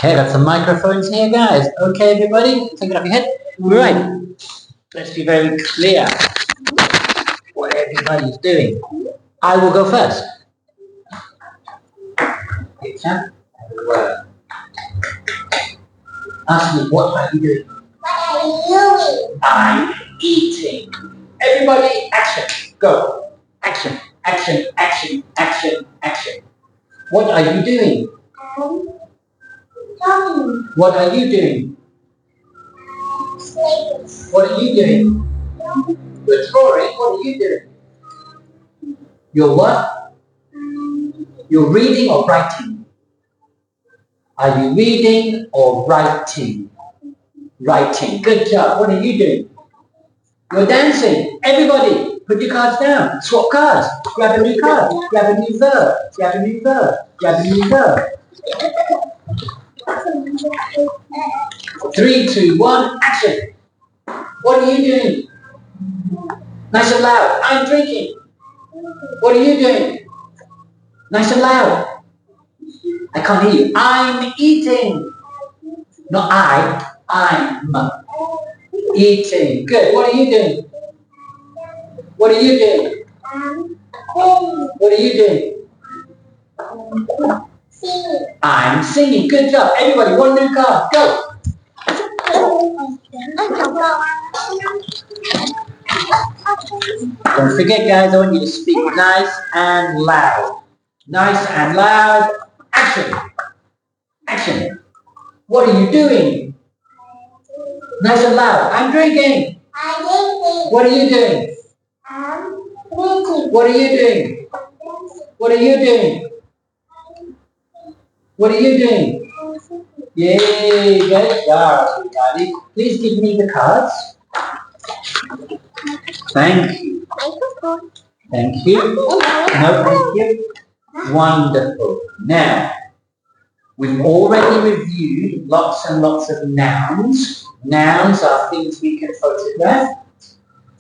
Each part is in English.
Okay, I got some microphones here, guys. Okay, everybody, take it off your head. Right. Let's be very clear what everybody's doing. I will go first. Picture. Ask me, what are you doing? What are you doing? I'm eating. Everybody, action. Go. Action, action, action, action, action. What are you doing? Talking. What are you doing? Sleeping. What are you doing? You're drawing. What are you doing? You're what? You're reading or writing? Are you reading or writing? Writing. Good job. What are you doing? You're dancing. Everybody, put your cards down. Swap cards. Grab a new card. Grab a new verb. Grab a new verb. Grab a new verb. 3, 2, 1, action. What are you doing? Nice and loud. I'm drinking. What are you doing? Nice and loud. I can't hear you. I'm eating. Not I'm eating. Good. What are you doing? What are you doing? What are you doing? Singing. I'm singing. Good job. Everybody, one new card. Go. Don't forget, guys, I want you to speak nice and loud. Nice and loud. Action. Action. What are you doing? Nice and loud. I'm drinking. I'm drinking. What are you doing? I'm drinking. What are you doing? What are you doing? What are you doing? Yay, good job, everybody. Please give me the cards. Thank you. Thank you. No, thank you. Wonderful. Now, we've already reviewed lots and lots of nouns. Nouns are things we can photograph.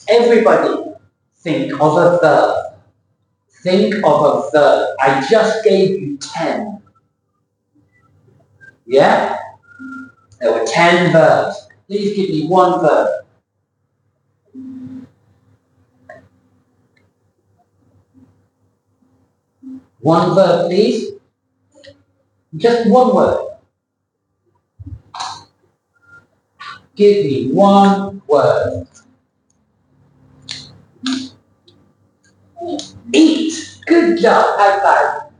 Everybody, think of a verb. Think of a verb. I just gave you 10. Yeah? There were 10 verbs. Please give me one verb. One verb, please. Just one word. Give me one word. Eat. Good job. High five.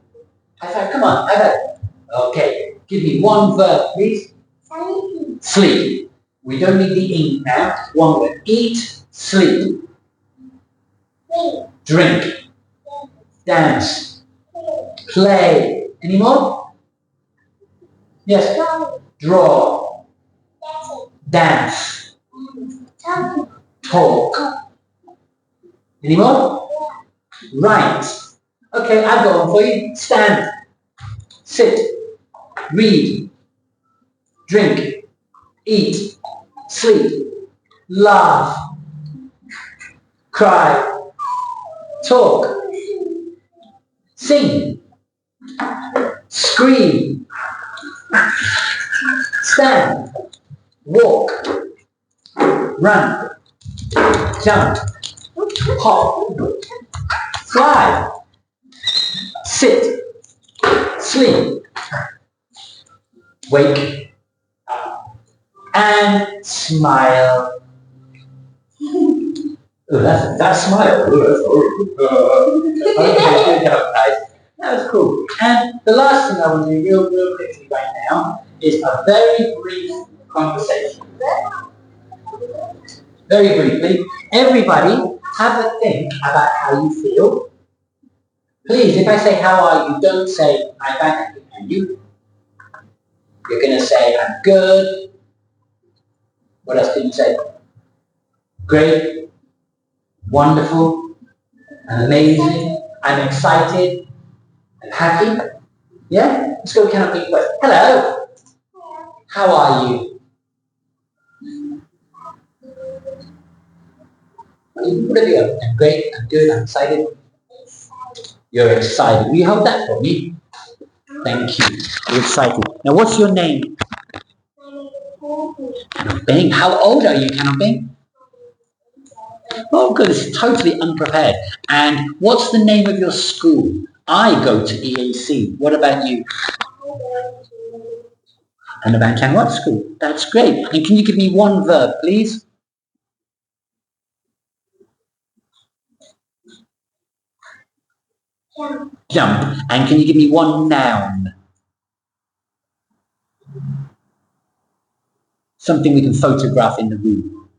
High five. Come on. High five. Okay. Give me one verb, please. Sleep. We don't need the ing now. One word. Eat. Sleep. Drink. Dance. Play. Any more? Yes. Draw. Dance. Talk. Any more? Write. Okay, I've got one for you. Stand. Sit. Read. Drink. Eat. Sleep. Laugh. Cry. Talk. Sing. Scream. Stand. Walk. Run. Jump. Hop. Fly. Sit. Sleep. Wake up. And smile. Oh, that smile. Okay, good job, guys. That was cool. And the last thing I want to do real quickly right now is a very brief conversation. Very briefly, everybody have a think about how you feel. Please, if I say how are you, don't say I'm fine and you. You're going to say I'm good. What else can you say? Great, wonderful, amazing, I'm excited, I'm happy. Yeah? Let's go count people first. Hello. How are you? What are you? I'm great, I'm good, I'm excited. You're excited. Will you hold that for me? Thank you. You're excited. Now, what's your name? Bing. How old are you, Bing? Oh, good. This is totally unprepared. And what's the name of your school? I go to EAC. What about you? Anaban what school? That's great. And can you give me one verb, please? Jump. And can you give me one noun? Something we can photograph in the room.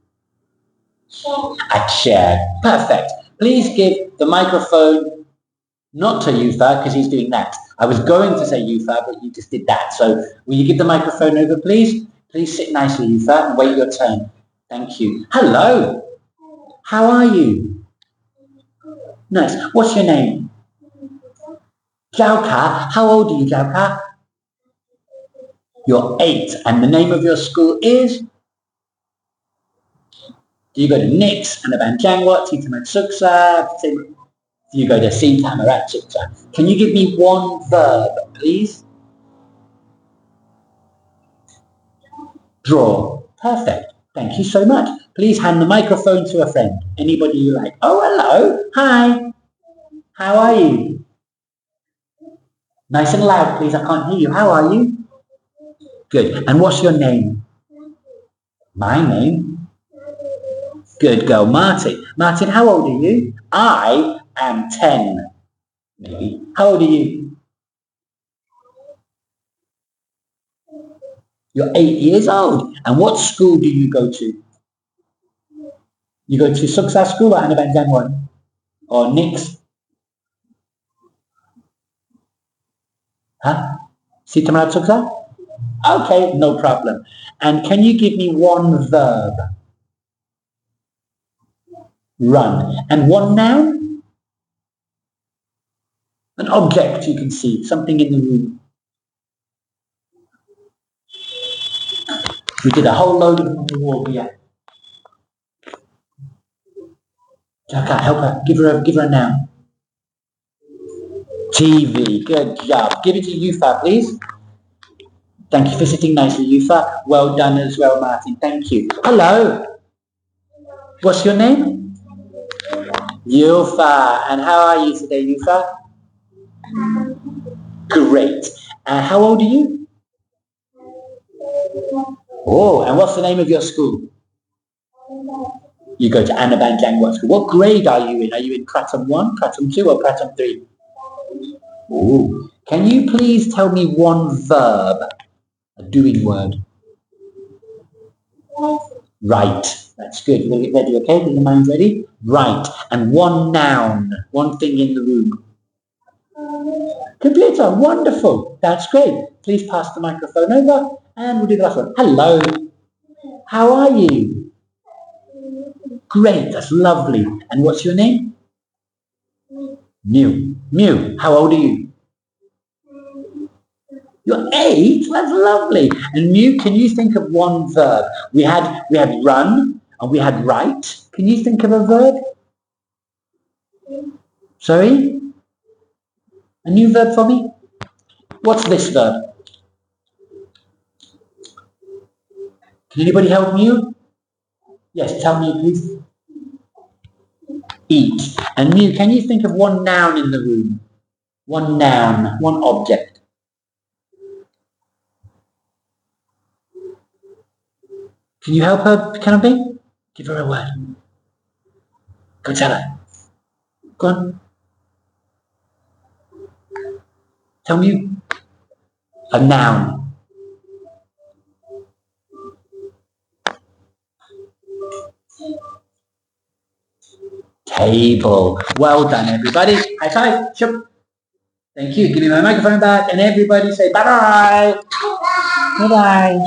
A chair. Perfect. Please give the microphone not to Yufa because he's doing that. I was going to say Yufa, but you just did that. So will you give the microphone over, please? Please sit nicely, Yufa, and wait your turn. Thank you. Hello. How are you? Nice. What's your name? Jiaoka. How old are you, Jiaoka? You're 8. And the name of your school is? Do you go to Nix, Anaban Jangwat, Titamat Suksa? Do you go to Sitamarat Suksa? Can you give me one verb, please? Draw. Perfect. Thank you so much. Please hand the microphone to a friend. Anybody you like. Oh, hello. Hi. How are you? Nice and loud, please. I can't hear you. How are you? Good. And what's your name? My name? Good girl, Martin. Martin, how old are you? I am 10. Maybe. How old are you? You're 8 years old. And what school do you go to? You go to Suksa School or Anaban Janwan? Or Nix? Huh? Sitamarat Suksa? Okay, no problem. And can you give me one verb? Run. And one noun? An object you can see, something in the room. We did a whole load of them on the wall here. Jaka, help her. Give her a noun. TV. Good job. Give it to Yufa, please. Thank you for sitting nicely, Yufa. Well done as well, Martin. Thank you. Hello. What's your name? Yufa. And how are you today, Yufa? Great. How old are you? Oh, and what's the name of your school? You go to Anaban Jangwat School. What grade are you in? Are you in Kratom 1, Kratom 2 or Kratom 3? Oh, can you please tell me one verb, a doing word? Right. That's good. You want to get ready, okay? Get your mind ready? Right. And one noun, one thing in the room. Computer. Wonderful. That's great. Please pass the microphone over and we'll do the last one. Hello. How are you? Great. That's lovely. And what's your name? Mew. Mew. How old are you? You're 8? That's lovely. And Mew, can you think of one verb? We had run and we had write. Can you think of a verb? Sorry? A new verb for me? What's this verb? Can anybody help Mew? Yes, tell me please. Eat. And Mew, can you think of one noun in the room? One noun, one object. Can you help her, Canopy? Give her a word. Go tell her. Go on. Tell me a noun. Table. Well done, everybody. High five. Shup. Thank you. Give me my microphone back and everybody say bye-bye. Bye-bye.